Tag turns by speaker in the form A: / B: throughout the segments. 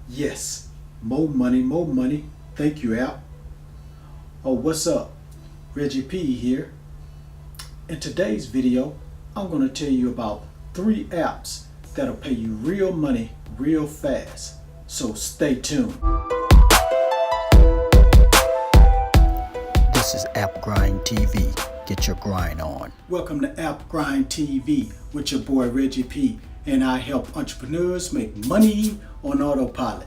A: Yes, more money, more money. Thank you, app. Oh, what's up? Reggie P here. In today's video, I'm going to tell you about 3 apps that'll pay you real money real fast. So stay tuned.
B: This is App Grind TV. Get your grind on.
A: Welcome to App Grind TV with your boy Reggie P, and I help entrepreneurs make money on autopilot.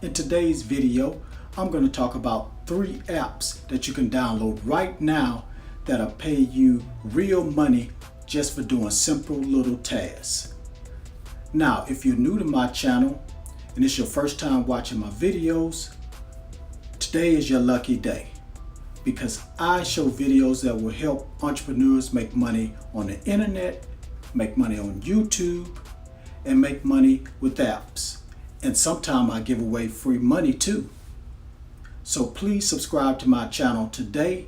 A: In today's video, I'm going to talk about 3 apps that you can download right now that'll pay you real money just for doing simple little tasks. Now, if you're new to my channel and it's your first time watching my videos, today is your lucky day, because I show videos that will help entrepreneurs make money on the internet, make money on YouTube, and make money with apps. And sometimes I give away free money too. So please subscribe to my channel today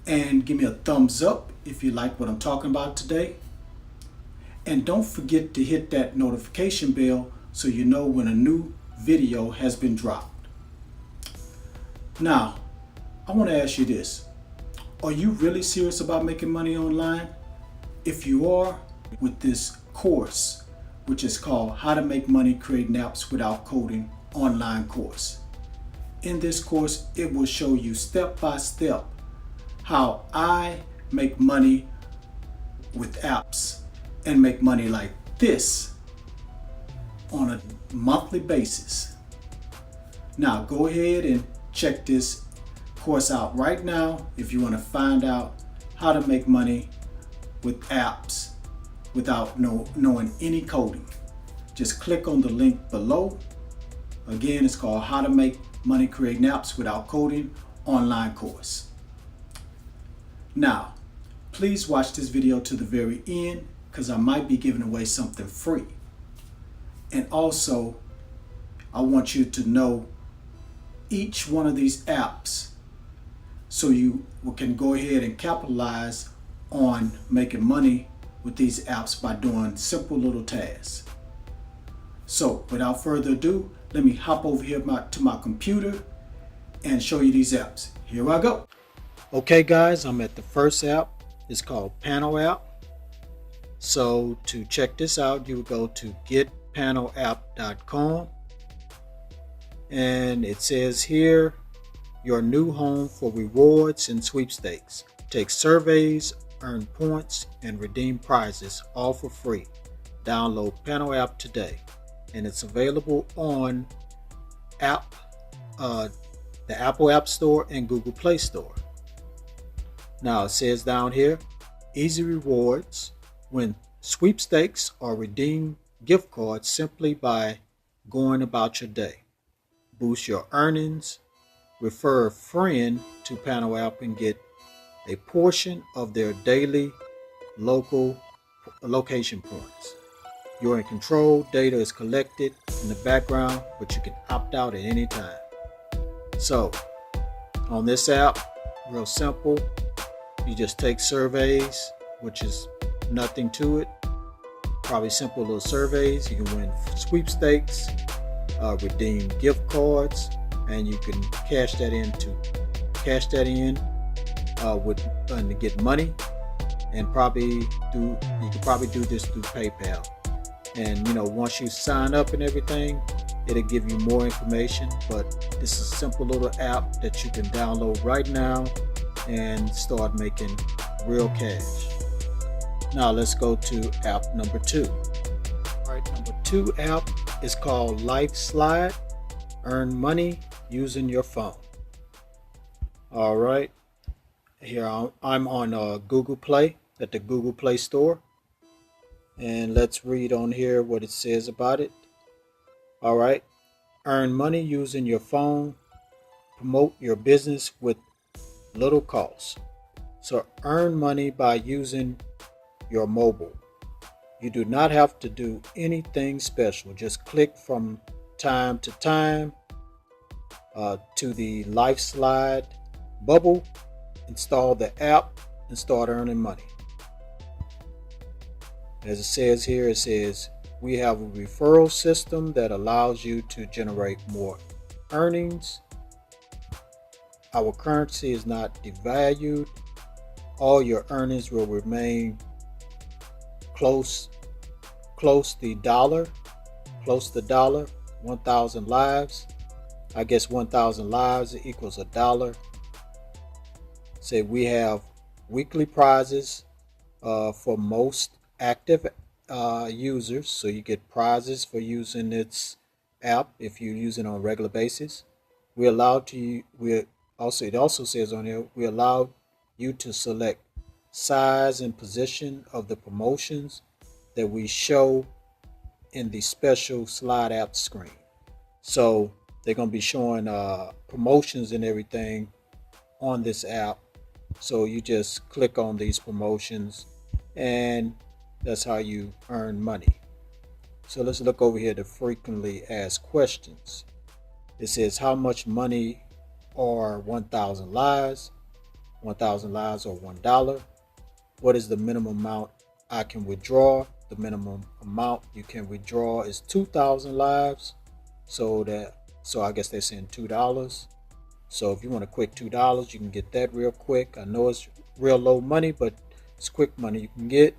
A: and give me a thumbs up if you like what I'm talking about today. And don't forget to hit that notification bell so you know when a new video has been dropped. Now, I want to ask you this. Are you really serious about making money online? If you are, with this course, which is called How to Make Money Creating Apps Without Coding online course. In this course, it will show you step by step how I make money with apps and make money like this on a monthly basis. Now go ahead and check this course out right now if you want to find out how to make money with apps without knowing any coding. Just click on the link below. Again, it's called How to Make Money Creating Apps Without Coding online course. Now, please watch this video to the very end because I might be giving away something free. And also, I want you to know each one of these apps so you can go ahead and capitalize on making money with these apps by doing simple little tasks. So without further ado, let me hop over here to my computer and show you these apps. Here I go. Okay guys, I'm at the first app. It's called Panel App. So to check this out, you would go to getpanelapp.com, and it says here, your new home for rewards and sweepstakes. Take surveys, earn points, and redeem prizes, all for free. Download Panel App today, and it's available on the Apple App Store and Google Play Store. Now it says down here, easy rewards, win sweepstakes or redeem gift cards simply by going about your day. Boost your earnings, refer a friend to Panel App and get a portion of their daily location points. You're in control, data is collected in the background, but you can opt out at any time. So on this app, real simple, you just take surveys, which is nothing to it, probably simple little surveys. You can win sweepstakes, redeem gift cards, and you can cash that in to get money, and you can probably do this through PayPal. And once you sign up and everything, it'll give you more information. But this is a simple little app that you can download right now and start making real cash. Now let's go to app number 2. All right, number 2 app is called Life Slide. Earn money using your phone. All right, here I'm on Google Play, at the Google Play Store, and let's read on here what it says about it. All right, earn money using your phone. Promote your business with little cost. So earn money by using your mobile. You do not have to do anything special. Just click from time to time to the Life Slide bubble, install the app, and start earning money. As it says here, it says
C: we have a referral system that allows you to generate more earnings. Our currency is not devalued. All your earnings will remain close the dollar, 1,000 lives. I guess 1,000 lives equals $1. Say we have weekly prizes for most active users, so you get prizes for using its app if you use it on a regular basis. It also says on here we allow you to select size and position of the promotions that we show in the special slide app screen. So they're going to be showing promotions and everything on this app. So you just click on these promotions and that's how you earn money. So let's look over here to frequently asked questions. It says how much money are 1,000 lives? 1,000 lives or $1. What is the minimum amount I can withdraw? The minimum amount you can withdraw is 2,000 lives. So I guess they're saying $2. So if you want a quick $2, you can get that real quick. I know it's real low money, but it's quick money you can get.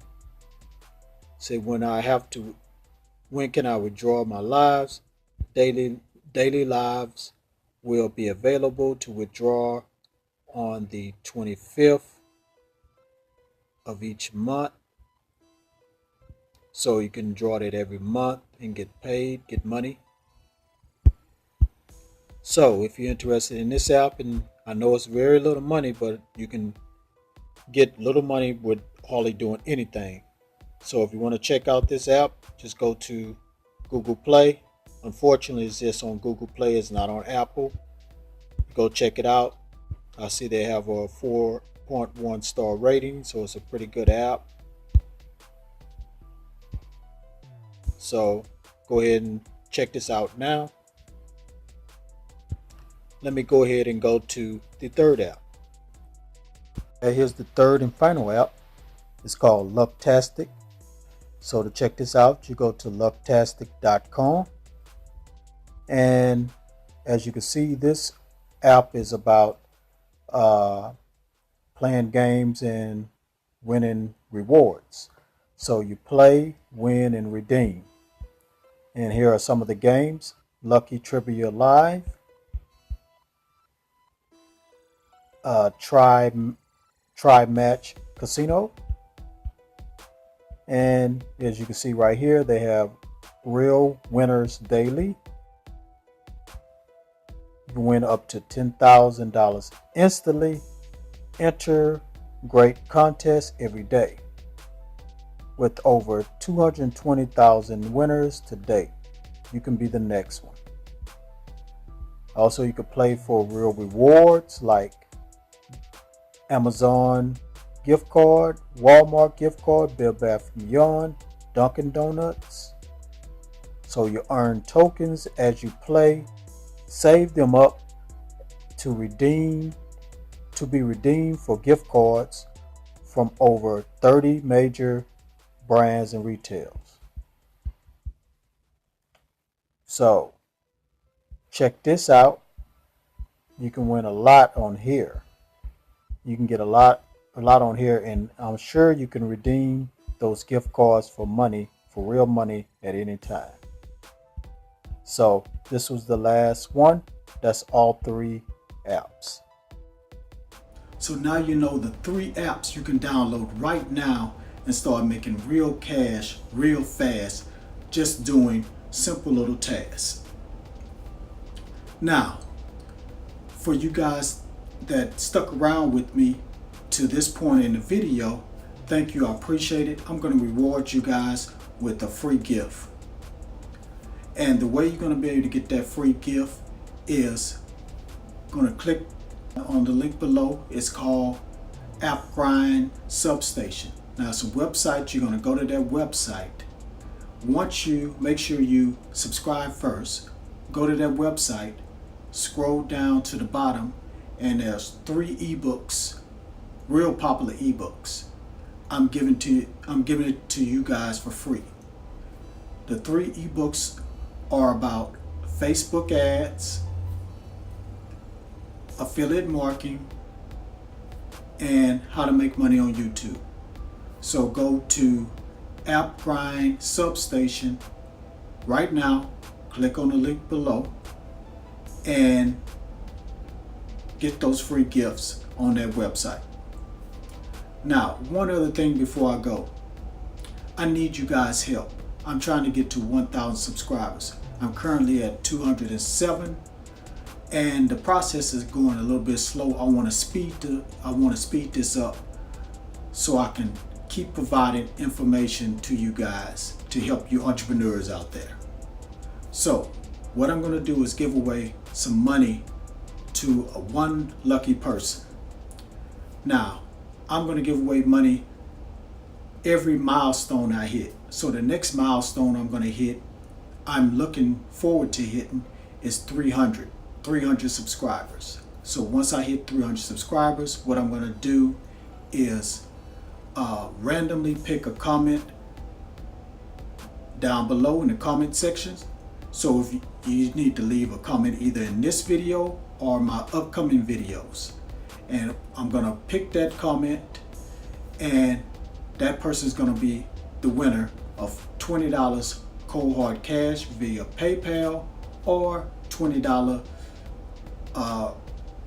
C: Say when can I withdraw my lives? Daily lives will be available to withdraw on the 25th of each month. So you can draw that every month and get paid, get money. So if you're interested in this app, and I know it's very little money, but you can get little money with hardly doing anything. So if you want to check out this app, just go to Google Play. Unfortunately, it's just on Google Play. It's not on Apple. Go check it out. I see they have a 4.1 star rating, so it's a pretty good app. So go ahead and check this out now. Let me go ahead and go to the third app. Here's the third and final app. It's called Lovetastic. So to check this out, you go to lovetastic.com. And as you can see, this app is about playing games and winning rewards. So you play, win, and redeem. And here are some of the games. Lucky Trivia Live. Try Match Casino. And as you can see right here, they have Real Winners Daily. You can win up to $10,000 instantly. Enter great contests every day with over 220,000 winners to date. You can be the next one. Also, you can play for real rewards like Amazon gift card, Walmart gift card, Bed Bath & Beyond, Dunkin' Donuts. So you earn tokens as you play, save them up to be redeemed for gift cards from over 30 major brands and retails. So check this out. You can win a lot on here. You can get a lot on here, and I'm sure you can redeem those gift cards for money, for real money at any time. So this was the last one. That's all three apps.
A: So now you know the 3 apps you can download right now and start making real cash real fast, just doing simple little tasks. Now, for you guys that stuck around with me to this point in the video, thank you, I appreciate it. I'm going to reward you guys with a free gift. And the way you're going to be able to get that free gift is going to click on the link below. It's called App Grind Substation. Now it's a website. You're going to go to that website. Once you make sure you subscribe first, go to that website, scroll down to the bottom, and there's 3 ebooks, real popular ebooks. I'm giving it to you guys for free. The 3 ebooks are about Facebook ads, affiliate marketing, and how to make money on YouTube. So go to App Grind Substation right now, click on the link below, and get those free gifts on that website. Now, one other thing before I go. I need you guys' help. I'm trying to get to 1,000 subscribers. I'm currently at 207, and the process is going a little bit slow. I want to speed this up so I can keep providing information to you guys to help you entrepreneurs out there. So what I'm going to do is give away some money to one lucky person. Now, I'm going to give away money every milestone I hit. So the next milestone I'm going to hit, I'm looking forward to hitting, is 300 subscribers. So once I hit 300 subscribers, what I'm going to do is randomly pick a comment down below in the comment sections. So if you need to leave a comment either in this video or my upcoming videos, and I'm going to pick that comment, and that person is going to be the winner of $20 cold hard cash via PayPal or $20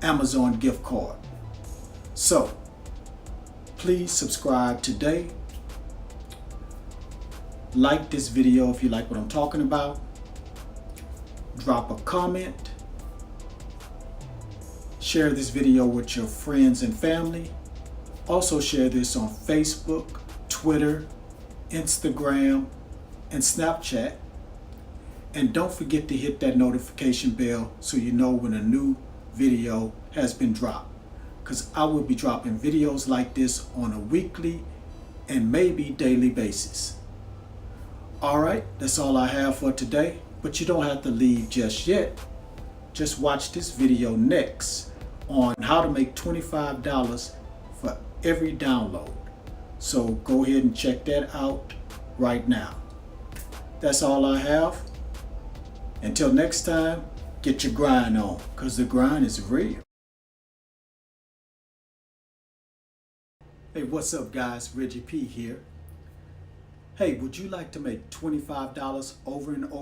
A: Amazon gift card. So please subscribe today. Like this video if you like what I'm talking about. Drop a comment. Share this video with your friends and family. Also share this on Facebook, Twitter, Instagram, and Snapchat. And don't forget to hit that notification bell so you know when a new video has been dropped, because I will be dropping videos like this on a weekly and maybe daily basis. Alright, that's all I have for today, but you don't have to leave just yet. Just watch this video next on how to make $25 for every download. So go ahead and check that out right now. That's all I have. Until next time, get your grind on, because the grind is real. Hey, what's up guys? Reggie P here. Hey, would you like to make $25 over and over